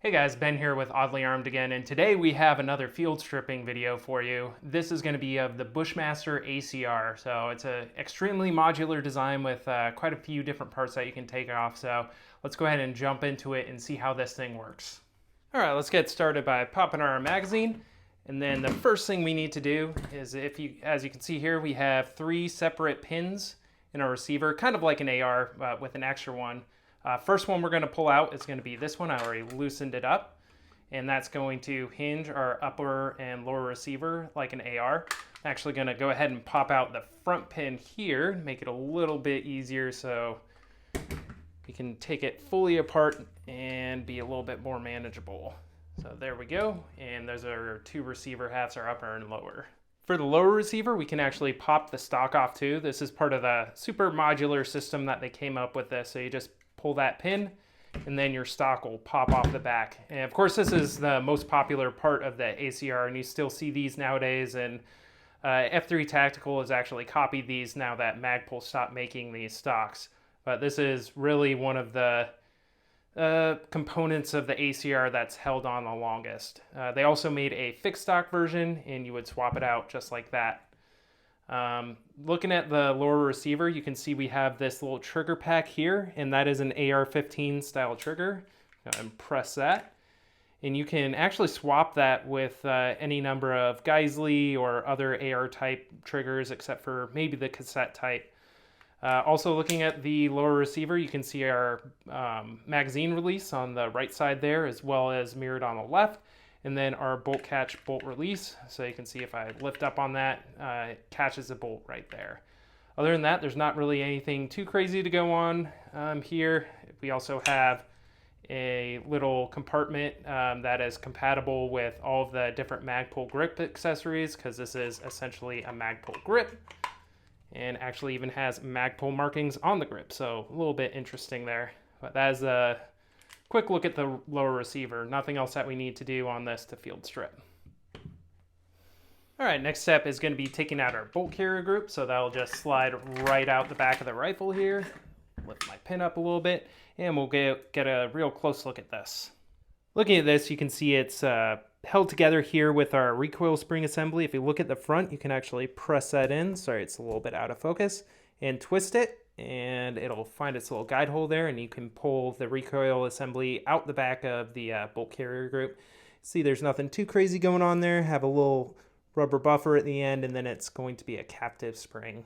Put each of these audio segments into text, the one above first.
Hey guys, Ben here with Oddly Armed again, and today we have another field stripping video for you. This is going to be of the Bushmaster ACR, so it's an extremely modular design with quite a few different parts that you can take off, so let's go ahead and jump into it and see how this thing works. Alright, let's get started by popping our magazine, and then the first thing we need to do is, as you can see here, we have 3 separate pins in our receiver, kind of like an AR, but with an extra one. First one we're going to pull out is going to be this one. I already loosened it up, and that's going to hinge our upper and lower receiver like an AR. I'm actually going to go ahead and pop out the front pin here, make it a little bit easier so we can take it fully apart and be a little bit more manageable. So there we go, and those are our 2 receiver halves, our upper and lower. For the lower receiver, we can actually pop the stock off too. This is part of the super modular system that they came up with this, so you just pull that pin and then your stock will pop off the back. And of course this is the most popular part of the ACR, and you still see these nowadays, and F3 Tactical has actually copied these now that Magpul stopped making these stocks. But this is really one of the components of the ACR that's held on the longest. They also made a fixed stock version, and you would swap it out just like that. Looking at the lower receiver, you can see we have this little trigger pack here, and that is an AR-15 style trigger. Go ahead and press that, and you can actually swap that with any number of Geisley or other AR type triggers, except for maybe the cassette type. Also looking at the lower receiver, you can see our magazine release on the right side there, as well as mirrored on the left. And then our bolt catch, bolt release. So you can see if I lift up on that, it catches the bolt right there. Other than that, there's not really anything too crazy to go on here. We also have a little compartment that is compatible with all of the different Magpul grip accessories, because this is essentially a Magpul grip, and actually even has Magpul markings on the grip. So a little bit interesting there. But that is a quick look at the lower receiver. Nothing else that we need to do on this to field strip. All right, next step is going to be taking out our bolt carrier group. So that'll just slide right out the back of the rifle here. Lift my pin up a little bit, and we'll get a real close look at this. Looking at this, you can see it's held together here with our recoil spring assembly. If you look at the front, you can actually press that in. Sorry, it's a little bit out of focus. And twist it, and it'll find its little guide hole there, and you can pull the recoil assembly out the back of the bolt carrier group. See, there's nothing too crazy going on there. Have a little rubber buffer at the end, and then it's going to be a captive spring.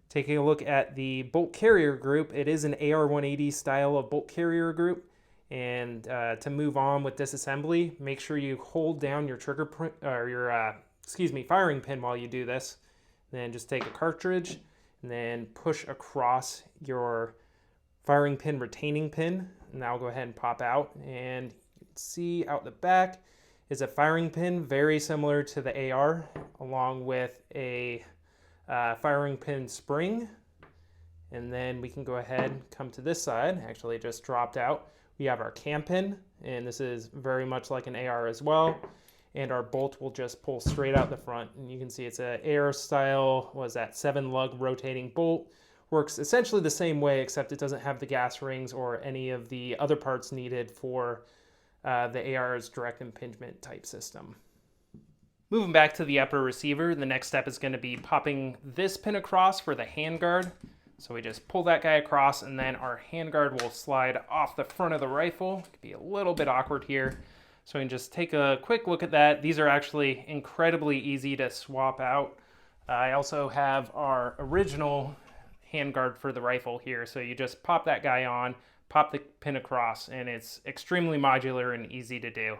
Taking a look at the bolt carrier group, it is an AR-180 style of bolt carrier group. And to move on with disassembly, make sure you hold down your trigger or your firing pin while you do this. Then just take a cartridge and then push across your firing pin retaining pin, and that'll go ahead and pop out. And you can see out the back is a firing pin very similar to the AR, along with a firing pin spring. And then we can go ahead and come to this side. Actually, it just dropped out. We have our cam pin, and this is very much like an AR as well. And our bolt will just pull straight out the front. And you can see it's an AR style, 7-lug rotating bolt. Works essentially the same way, except it doesn't have the gas rings or any of the other parts needed for the AR's direct impingement type system. Moving back to the upper receiver, the next step is going to be popping this pin across for the handguard. So we just pull that guy across, and then our handguard will slide off the front of the rifle. It could be a little bit awkward here. So we can just take a quick look at that. These are actually incredibly easy to swap out. I also have our original handguard for the rifle here. So you just pop that guy on, pop the pin across, and it's extremely modular and easy to do.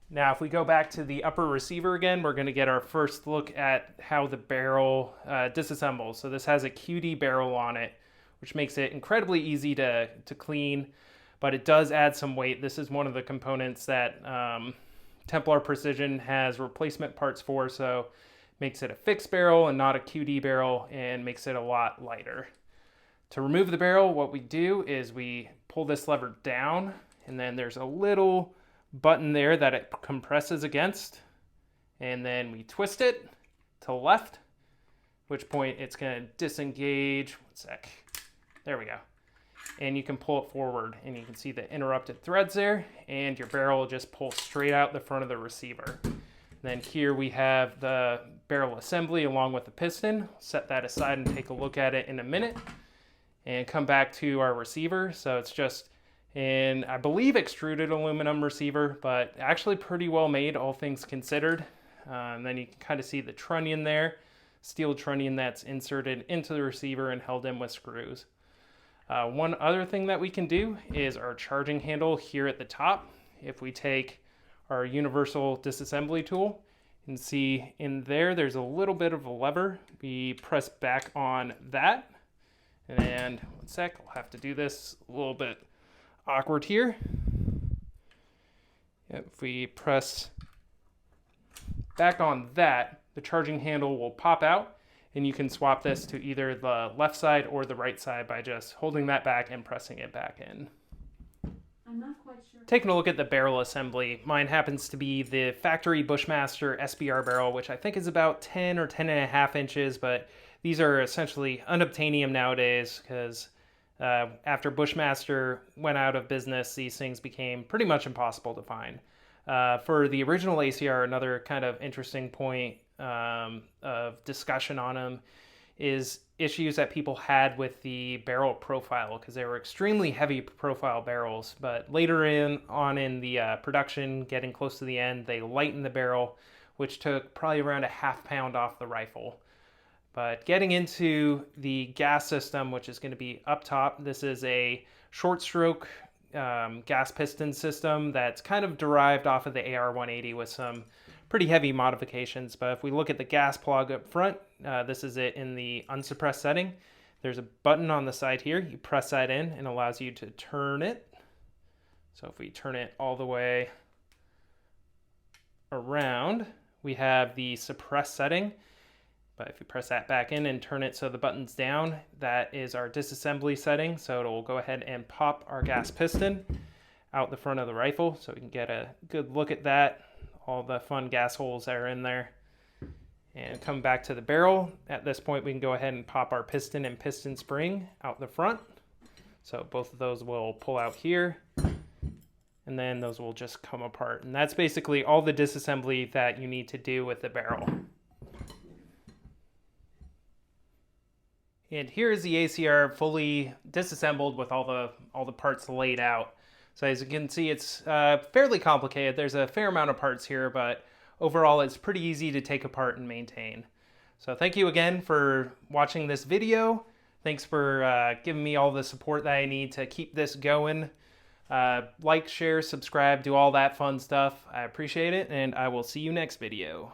Now, if we go back to the upper receiver again, we're going to get our first look at how the barrel disassembles. So this has a QD barrel on it, which makes it incredibly easy to clean, but it does add some weight. This is one of the components that Templar Precision has replacement parts for, so makes it a fixed barrel and not a QD barrel, and makes it a lot lighter. To remove the barrel, what we do is we pull this lever down, and then there's a little button there that it compresses against, and then we twist it to the left, at which point it's going to disengage. One sec. There we go. and you can pull it forward, and you can see the interrupted threads there, and your barrel will just pull straight out the front of the receiver. Then here we have the barrel assembly along with the piston. Set that aside and take a look at it in a minute, and come back to our receiver. So it's just an, I believe, extruded aluminum receiver, but actually pretty well made, all things considered. And then you can kind of see the trunnion there, steel trunnion that's inserted into the receiver and held in with screws. One other thing that we can do is our charging handle here at the top. If we take our universal disassembly tool, you can see in there, there's a little bit of a lever. We press back on that, and one sec, I'll have to do this a little bit awkward here. If we press back on that, the charging handle will pop out, and you can swap this to either the left side or the right side by just holding that back and pressing it back in. I'm not quite sure. Taking a look at the barrel assembly, mine happens to be the factory Bushmaster SBR barrel, which I think is about 10 or 10.5 inches, but these are essentially unobtainium nowadays because after Bushmaster went out of business, these things became pretty much impossible to find. For the original ACR, another kind of interesting point of discussion on them is issues that people had with the barrel profile, because they were extremely heavy profile barrels, but later on in the production, getting close to the end, they lightened the barrel, which took probably around a ½ pound off the rifle. But getting into the gas system, which is going to be up top, this is a short stroke gas piston system that's kind of derived off of the AR-180 with some pretty heavy modifications. But if we look at the gas plug up front, this is it in the unsuppressed setting. There's a button on the side here. You press that in and it allows you to turn it. So if we turn it all the way around, we have the suppress setting. But if you press that back in and turn it so the button's down, that is our disassembly setting. So it will go ahead and pop our gas piston out the front of the rifle, so we can get a good look at that, all the fun gas holes that are in there. And come back to the barrel. At this point, we can go ahead and pop our piston and piston spring out the front. So both of those will pull out here, and then those will just come apart. And that's basically all the disassembly that you need to do with the barrel. And here is the ACR fully disassembled with all the parts laid out. So as you can see, it's fairly complicated. There's a fair amount of parts here, but overall it's pretty easy to take apart and maintain. So thank you again for watching this video. Thanks for giving me all the support that I need to keep this going. Like, share, subscribe, do all that fun stuff. I appreciate it, and I will see you next video.